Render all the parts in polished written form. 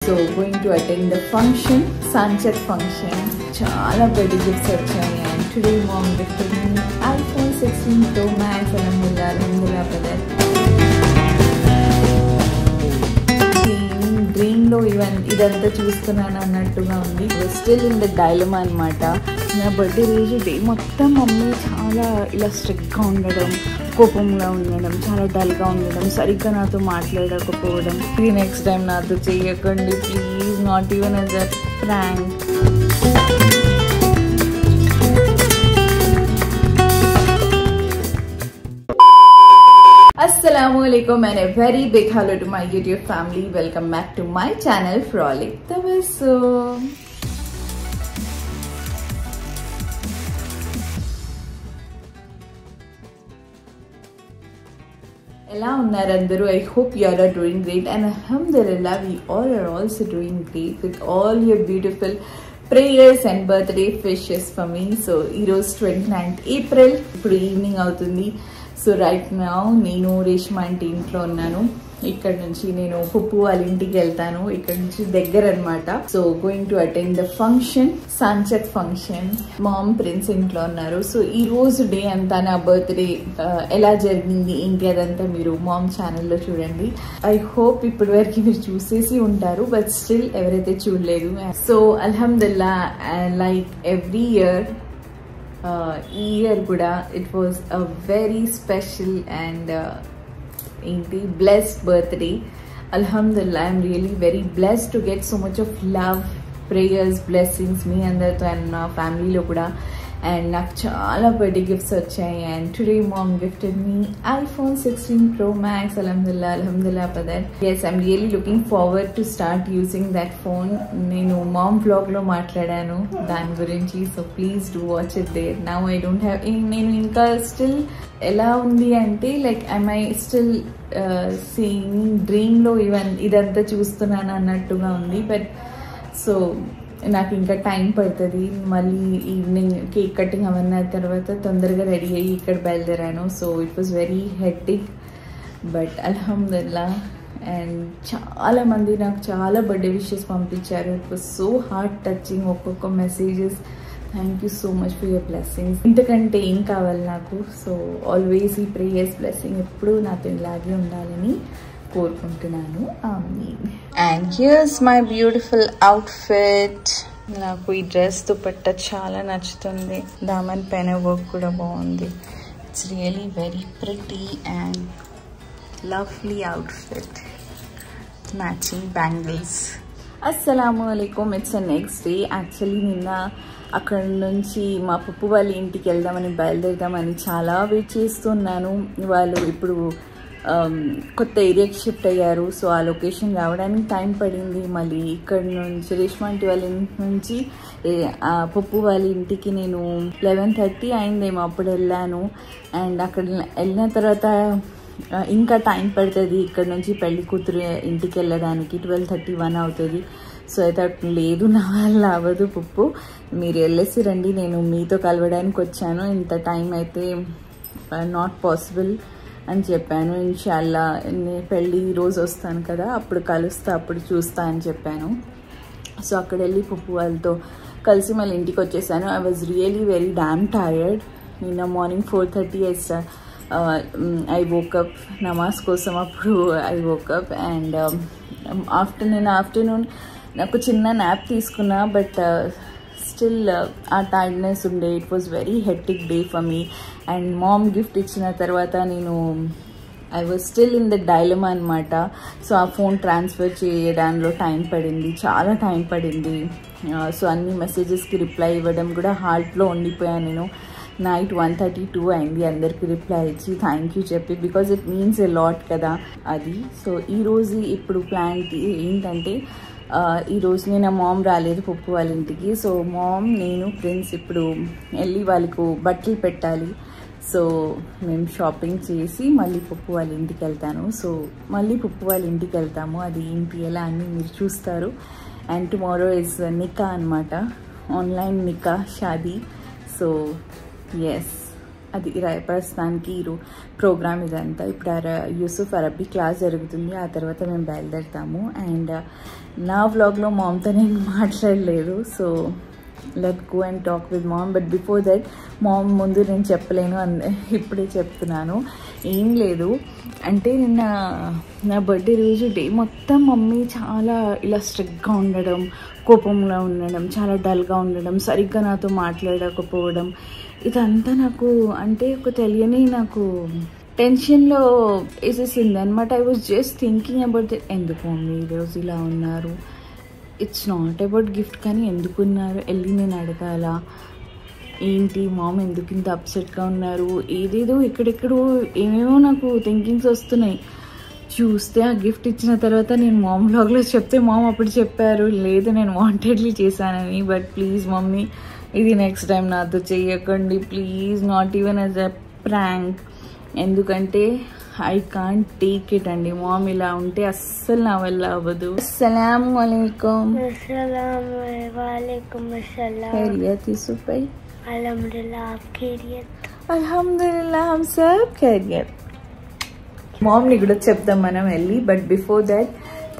So going to attend the function, sunset function. చాలా birthday gifts వచ్చాయి. And today mom gifted me iPhone 16 Pro Max. అల్హమ్దుల్లా brother. డ్రీమ్లో ఇదంతా చూస్తున్నాను అన్నట్టుగా ఉంది. స్టిల్ ఇన్ ద డైలమా అనమాట. నా బర్త్డే రోజు డే మొత్తం మమ్మీ చాలా ఇలా స్ట్రిక్ట్గా ఉండడం, కోపంగా ఉండడం, చాలా డల్గా ఉండడం, సరిగ్గా నాతో మాట్లాడకపోవడం. ఇది నెక్స్ట్ టైం నాతో చెయ్యకండి please, not even as a prank. Assalamualaikum and a very big hello to my YouTube family. Welcome back to my channel Frolic Tabassum. Ela unnaru andaru. I hope you all are doing great, and alhamdulillah we all are also doing great with all your beautiful prayers and birthday wishes for me. So it was 29th April. ఇప్పుడు evening అవుతుంది. So right now నేను Reshma aunty ఇంట్లో ఉన్నాను. ఇక్కడ నుంచి నేను పుప్పు వాళ్ళ ఇంటికి వెళ్తాను. ఇక్కడ నుంచి దగ్గర అనమాట. So going to attend the function, sunset function. Mom Prince ఇంట్లో ఉన్నారు. సో ఈ రోజు డే అంతా నా బర్త్డే ఎలా జరిగింది ఏంటి అదంతా మీరు మామ్ ఛానల్లో చూడండి. ఐ హోప్ ఇప్పటి వరకు మీరు చూసేసి ఉంటారు, బట్ స్టిల్ ఎవరైతే చూడలేదు. సో అల్హమ్దుల్లా లైక్ ఎవ్రీ ఇయర్ ఈ ఇయర్ కూడా it was a very special and ఏంటి బ్లెస్డ్ బర్త్డే. అల్హమ్దుల్లా I'm really very blessed to get so much of love, prayers, blessings మీ అందరితో అండ్ నా ఫ్యామిలీలో కూడా. అండ్ నాకు చాలా బర్త్డే గిఫ్ట్స్ వచ్చాయి. And today mom gifted me iPhone 16 Pro Max. అల్హమ్దుల్లా for that. Yes, I'm really looking forward to start using that phone. నేను మామ్ బ్లాగ్లో మాట్లాడాను దాని గురించి. So please do watch it there. Now I don't have, నేను ఇంకా still ఎలా ఉంది అంటే like I'm I still seeing డ్రీమ్లో ఇదంతా చూస్తున్నాను అన్నట్టుగా ఉంది. బట్ సో నాకు ఇంకా టైం పడుతుంది. మళ్ళీ ఈవినింగ్ కేక్ కటింగ్ అవన్నీ తర్వాత తొందరగా రెడీ అయ్యి ఇక్కడ బయలుదేరాను. So it was very hectic, but అల్హమ్దుల్లా. అండ్ చాలామంది నాకు చాలా బర్త్డే విషెస్ పంపించారు. It was so heart touching. ఒక్కొక్క messages. Thank you so much for your blessings. ఇంతకంటే ఏం కావాలి నాకు. సో ఆల్వేస్ ఈ ప్రేయర్స్ బ్లెస్సింగ్ ఎప్పుడు నాతో ఇలాగే ఉండాలని కోరుకుంటున్నాను. And here's my beautiful outfit. నాకు ఈ డ్రెస్ దుపట్టా చాలా నచ్చుతుంది. దామన్ పైన వర్క్ కూడా బాగుంది. It's really very pretty and lovely outfit. Matching bangles. అస్సలాముఅలైకుం. It's a next day. Actually నిన్న అక్కడ నుంచి మా పప్పు వాళ్ళ ఇంటికి వెళ్దామని బయలుదేరదామని చాలా వెయిట్ చేస్తున్నాను. వాళ్ళు ఇప్పుడు కొత్త ఏరియాకి షిఫ్ట్ అయ్యారు. సో ఆ లొకేషన్ రావడానికి టైం పడింది. మళ్ళీ ఇక్కడ నుంచి రేష్మా ఆంటీ వాళ్ళ ఇంటి నుంచి పప్పు వాళ్ళ ఇంటికి నేను 11:30 అయిందేమో అప్పుడు వెళ్ళాను. అండ్ అక్కడ వెళ్ళిన తర్వాత ఇంకా టైం పడుతుంది ఇక్కడ నుంచి పెళ్లి కూతురు ఇంటికి వెళ్ళడానికి. 12:31 అవుతుంది. సో అయితే లేదు, నా వల్ల అవ్వదు పప్పు, మీరు వెళ్ళేసి రండి, నేను మీతో కలవడానికి వచ్చాను, ఇంత టైం అయితే నాట్ పాసిబుల్ అని చెప్పాను. ఇన్షాల్లా పెళ్ళి రోజు వస్తాను కదా అప్పుడు కలుస్తా, అప్పుడు చూస్తా అని చెప్పాను. సో అక్కడ వెళ్ళి పప్పు వాళ్ళతో కలిసి మళ్ళీ ఇంటికి వచ్చేసాను. I was really very damn tired. నిన్న మార్నింగ్ 4:30 ఐ వోకప్ నమాజ్ కోసం. అప్పుడు ఐ వోకప్ అండ్ ఆఫ్టర్నూన్ నాకు చిన్న న్యాప్ తీసుకున్నా, బట్ స్టిల్ ఆ టైర్డ్నెస్ ఉండే. It was very hectic day for me. And mom gift ఇచ్చిన తర్వాత నేను I was still in the dilemma అనమాట. సో ఆ ఫోన్ ట్రాన్స్ఫర్ చేయడంలో టైం పడింది, చాలా టైం పడింది. సో అన్ని మెసేజెస్కి రిప్లై ఇవ్వడం కూడా హార్ట్లో ఉండిపోయాను నేను. నైట్ 1:32 అయింది అందరికి రిప్లై ఇచ్చి థ్యాంక్ యూ చెప్పి, because it means a lot కదా అది. సో ఈరోజు ఇప్పుడు ప్లాన్ ఏంటంటే ఈరోజు నేను మామ్ రాలేదు పప్పు వాళ్ళ ఇంటికి. సో మామ్, నేను, ప్రిన్స్ ఇప్పుడు వెళ్ళి వాళ్ళకు బట్టలు పెట్టాలి. సో మేము షాపింగ్ చేసి మళ్ళీ పప్పు వాళ్ళ ఇంటికి వెళ్తాను. సో మళ్ళీ పప్పు వాళ్ళ ఇంటికి వెళ్తాము. అది ఏంటి ఎలా అని మీరు చూస్తారు. అండ్ టుమారో ఇస్ నికా అనమాట, ఆన్లైన్ నికా షాదీ. సో ఎస్, అది ప్రస్తుతానికి ప్రోగ్రామ్ ఇదంతా. ఇప్పుడు యూసుఫ్ అరబీ క్లాస్ జరుగుతుంది, ఆ తర్వాత మేము బయలుదేరుతాము. అండ్ నా వ్లాగ్లో మామ్తో నేను మాట్లాడలేదు, so let go and talk with mom. But before that mom ముందు నేను చెప్పలేను, ఇప్పుడే చెప్తున్నాను. ఏం లేదు అంటే నిన్న నా బర్త్డే రోజు డే మొత్తం మమ్మీ చాలా ఇలా స్ట్రిక్ట్గా ఉండడం, కోపంలో ఉండడం, చాలా డల్గా ఉండడం, సరిగ్గా నాతో మాట్లాడకపోవడం, ఇదంతా నాకు అంటే ఒక తెలియని నాకు టెన్షన్లో వేసేసింది అనమాట. I was just thinking about ఎందుకు మమ్మీ ఈరోజు ఇలా ఉన్నారు, ఇట్స్ నాట్ అబౌట్ గిఫ్ట్, కానీ ఎందుకున్నారు వెళ్ళి నేను అడగాల, ఏంటి మామ్ ఎందుకు ఇంత అప్సెట్గా ఉన్నారు, ఏదేదో ఎక్కడెక్కడో ఏమేమో నాకు థింకింగ్స్ వస్తున్నాయి. చూస్తే ఆ గిఫ్ట్ ఇచ్చిన తర్వాత నేను మామ్ వ్లాగ్లో చెప్తే మామ్ అప్పుడు చెప్పారు లేదు నేను వాంటెడ్లీ చేశానని. బట్ ప్లీజ్ మమ్మీ ఇది నెక్స్ట్ టైం నాతో చెయ్యకండి please, not even as a prank, ఎందుకంటే ఐ కాంట్ టేక్ ఇట్ అండి. మామ్ ఇలా ఉంటే అస్సలు నా వల్ల అవ్వదు. అస్సలాము అలైకుం. खैरियत यूसुफ भाई? अल्हम्दुलिल्लाह, आप खैरियत? अल्हम्दुलिल्लाह हम सब खैरियत. मॉम ని కూడా చెప్దాం మనం వెళ్ళి. But before that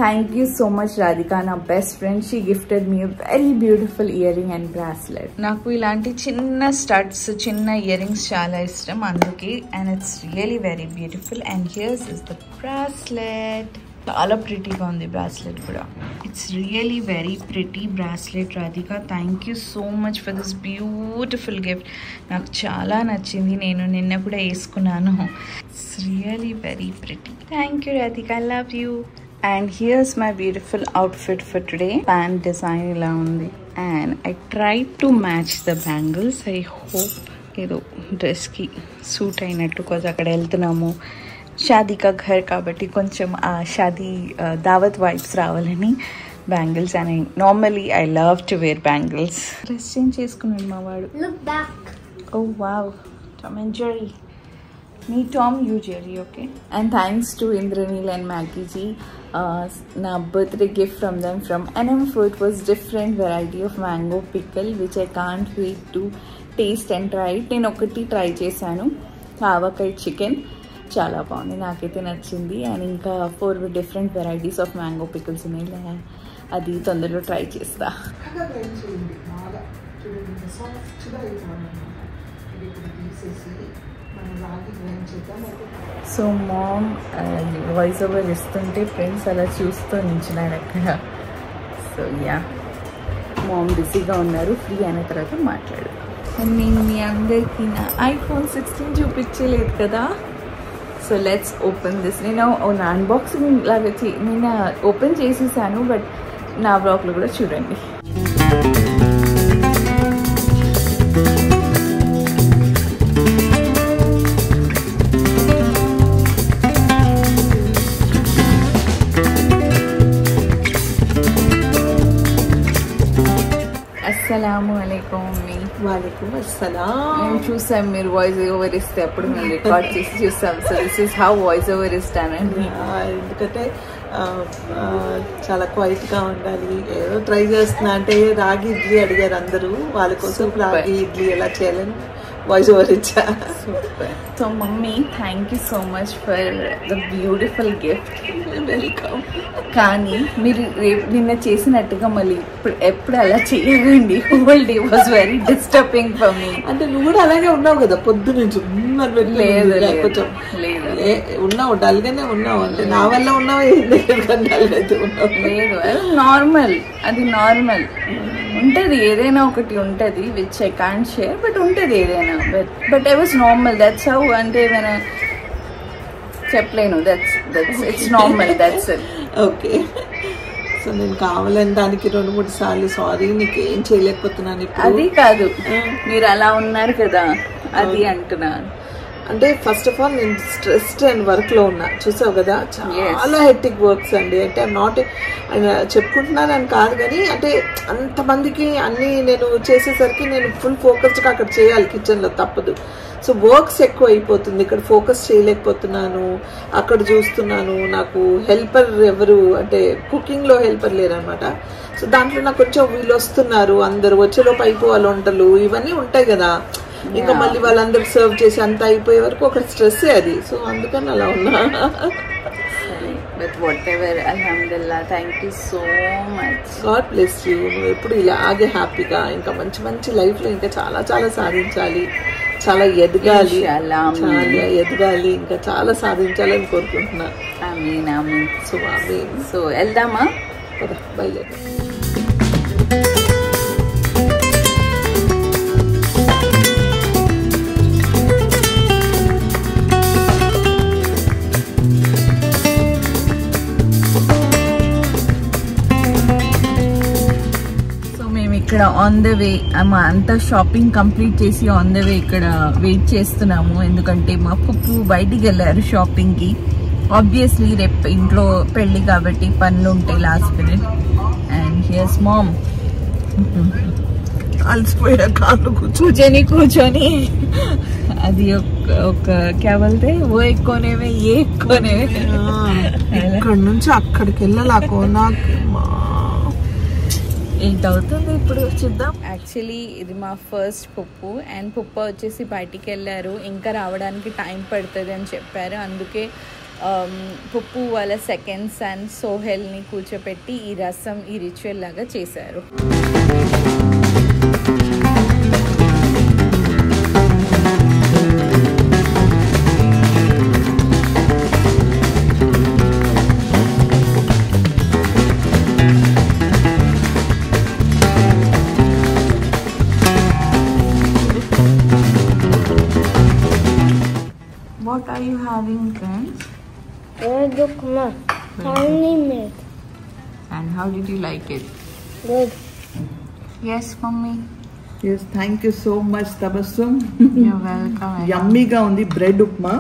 thank you so much Radhika, నా best friend. She gifted me very beautiful earring and bracelet. నాకు ఇలాంటి చిన్న స్టడ్స్, చిన్న ఇయర్ రింగ్స్ చాలా ఇష్టం అందుకే. And it's really very beautiful. And here's is the bracelet. చాలా ప్రిటీగా ఉంది బ్రాస్లెట్ కూడా. It's really very pretty bracelet Radhika. Thank you so much for this beautiful gift. నాకు చాలా నచ్చింది, నేను నిన్న కూడా వేసుకున్నాను. It's really very pretty. Thank you Radhika, I love you. And here's my beautiful outfit for today. Pant design ఇలా ఉంది and I try to match the bangles. I hope ఏదో డ్రెస్కి సూట్ అయినట్టు, కొంచెం అక్కడ వెళ్తున్నాము షాదీ కా ఘర్ కాబట్టి కొంచెం ఆ షాదీ దావత్ వైబ్స్ రావాలని బ్యాంగిల్స్. అని normally I love to wear bangles. Dress change చేసుకున్నాడు మా వాడు. Oh wow, Tom and Jerry. Me Tom, you Jerry. Okay. And thanks to Indraneel and Maggie ji. నా birthday gift from them from NM Food was different variety of mango pickle which I can't wait to taste and try it. నేను ఒకటి try చేశాను, ఆవకాయ chicken, చాలా బాగుంది, నాకైతే నచ్చింది. And ఇంకా 4 different varieties of mango pickles ఉన్నాయి, అది తొందరలో ట్రై చేస్తా. సో మామ్ వాయిస్ ఓవర్ ఇస్తుంటే ఫ్రెండ్స్ అలా చూస్తూ నించున్నాడు అక్కడ. సో యా, మామ్ బిజీగా ఉన్నారు, ఫ్రీ అయిన తర్వాత మాట్లాడు. నేను మీ అందరికీ నా iPhone 16 చూపించలేదు కదా. So let's open this. నేను అన్బాక్సింగ్ లాగా నేను ఓపెన్ చేసేసాను, బట్ నా బ్లాగ్లో కూడా చూడండి. అస్సలాము అలైకుం మమ్మీ. వాలేకుం అస్సలాం. మేము చూసాం మీరు వాయిస్ ఓవర్ ఇస్తే అప్పుడు మేము రికార్డ్ చేసి చూసాం. So this is how voice over ఇస్తానండి. ఎందుకంటే చాలా క్వైట్గా ఉండాలి. ఏదో ట్రై చేస్తున్నా అంటే రాగి ఇడ్లీ అడిగారు అందరూ, వాళ్ళ కోసం రాగి ఇడ్లీ ఎలా చేయాలని వాయిస్ ఓవర్ ఇచ్చా. Super. So mummy thank you so much for the beautiful gift. Welcome. కానీ మీరు నిన్న చేసినట్టుగా మళ్ళీ ఎప్పుడు అలా చేయకండి. Whole day was very disturbing for me. అంటే నువ్వు కూడా అలాగే ఉన్నావు కదా పొద్దు నుంచి. లేదు ఉన్నావు, డల్గానే ఉన్నావు. అంటే నా వల్ల ఉన్నావు, లేదు, నార్మల్, అది నార్మల్ ఉంటుంది. ఏదైనా ఒకటి ఉంటుంది which I can't share, but ఉంటుంది ఏదైనా. But I was normal, that's how. అంటే ఏమైనా చెప్పలేను, that's it's normal, that's it. Okay. So నేను కావాలని దానికి 2-3 సార్లు సారీ, నీకు ఏం చేయలేకపోతున్నాను ఇప్పుడు. అది కాదు, మీరు అలా ఉన్నారు కదా, అది అంటున్నాను. అంటే ఫస్ట్ ఆఫ్ ఆల్ నేను స్ట్రెస్డ్ అండ్ వర్క్లో ఉన్నా, చూసావు కదా, చాలా హెక్టిక్ వర్క్స్ అండి. అంటే ఐఎమ్ నాట్ చెప్పుకుంటున్నాను అని కాదు, కానీ అంటే అంతమందికి అన్నీ నేను చేసేసరికి నేను ఫుల్ ఫోకస్డ్గా అక్కడ చేయాలి కిచెన్లో, తప్పదు. సో వర్క్స్ ఎక్కువ అయిపోతుంది, ఇక్కడ ఫోకస్ చేయలేకపోతున్నాను. అక్కడ చూస్తున్నాను, నాకు హెల్పర్ ఎవరు అంటే కుకింగ్లో హెల్పర్ లేరనమాట. సో దాంట్లో నాకు కొంచెం వీళ్ళు వస్తున్నారు, అందరు వచ్చేలోపు అయిపోవాలి, వంటలు ఇవన్నీ ఉంటాయి కదా. ఇంకా మళ్ళీ వాళ్ళందరికి సర్వ్ చేసి అంతా అయిపోయే వరకు ఒక స్ట్రెస్ అది. సో అందుకని అలా ఉన్నా. But whatever, alhamdulillah, thank you so much. God bless you. నువ్వు ఎప్పుడు ఇలాగే హ్యాపీగా ఇంకా మంచి మంచి లైఫ్లో ఇంకా చాలా చాలా సాధించాలి, చాలా ఎదగాలి, చాలా ఎదగాలి, ఇంకా చాలా సాధించాలని కోరుకుంటున్నా. ఆమీన్ ఆమీన్. సో వెళ్దామా? బయలుదేరి. ఇక్కడ ఆన్ ద వే అంతా షాపింగ్ కంప్లీట్ చేసి ఆన్ ద వే ఇక్కడ వెయిట్ చేస్తున్నాము. ఎందుకంటే మా పుప్పు బయటికి వెళ్ళారు షాపింగ్కి. ఆబ్వియస్లీ రేపు ఇంట్లో పెళ్ళి కాబట్టి పనులు ఉంటాయి last minute. And here's mom. అలసిపోయా కాళ్ళు కూర్చొని అది ఒక క్యా బోల్తే ఓ ఎక్కువనేవే ఏ ఎక్కువనేవే. ఇక్కడ నుంచి అక్కడికి వెళ్ళాలకు నాకు 8 అవుతుంది ఇప్పుడు. చూద్దాం. యాక్చువల్లీ ఇది మా ఫస్ట్ పుప్పు అండ్ పుప్ప వచ్చేసి బయటికి వెళ్ళారు, ఇంకా రావడానికి టైం పడుతుంది అని చెప్పారు. అందుకే పుప్పు వాళ్ళ సెకండ్ సన్ సోహెల్ని కూర్చోపెట్టి ఈ రసం ఈ రిచువల్ లాగా చేశారు. What are you having, friends? Dukma. Only milk. And how did you like it? Good. Yes, mummy. Yes, thank you so much, Tabassum. You're welcome. యమ్మీగా ఉంది బ్రెడ్ ఉప్మా.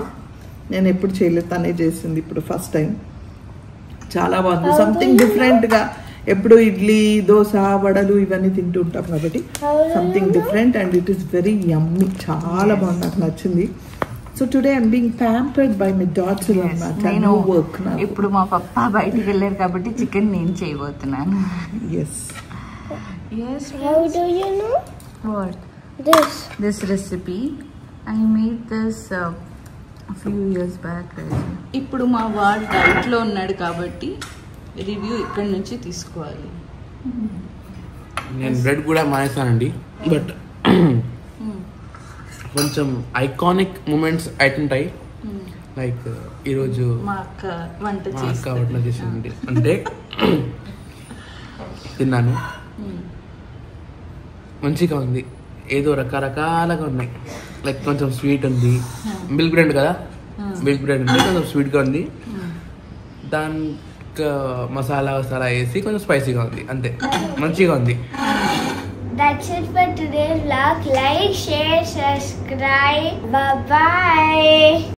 నేను ఎప్పుడు చేయలేదు, తనే చేసింది ఇప్పుడు ఫస్ట్ టైం. చాలా బాగుంది, సంథింగ్ డిఫరెంట్గా. ఎప్పుడు ఇడ్లీ, దోశ, వడలు ఇవన్నీ తింటూ ఉంటాం కాబట్టి something different and it is very యమ్మీ. చాలా బాగుంది, నాకు నచ్చింది. So today I'm being pampered by my daughter. నేను ఇప్పుడు మా పప్ప బయటికి వెళ్ళారు కాబట్టి చికెన్ నేను చేయబోతున్నాను. Yes. Yes. How do you know? What? This recipe. I made this a few years back. ఇప్పుడు మా వాడు డైట్ లో ఉన్నాడు కాబట్టి రివ్యూ ఇక్కడ నుంచి తీసుకోవాలి. నేను బ్రెడ్ కూడా మానేసానండి, బట్ కొంచెం ఐకానిక్ మూమెంట్స్ అవుతుంటాయి. లైక్ ఈరోజు మా అక్క వంట చేసింది అంటే తిన్నాను, మంచిగా ఉంది. ఏదో రకరకాలుగా ఉన్నాయి. లైక్ కొంచెం స్వీట్ ఉంది, మిల్క్ బ్రెడ్ కదా, మిల్క్ బ్రెడ్ ఉంది, కొంచెం స్వీట్గా ఉంది. దానికి మసాలా వేసి కొంచెం స్పైసీగా ఉంది, అంతే. మంచిగా ఉంది. That's it for today's vlog. Like, share, subscribe. Bye-bye.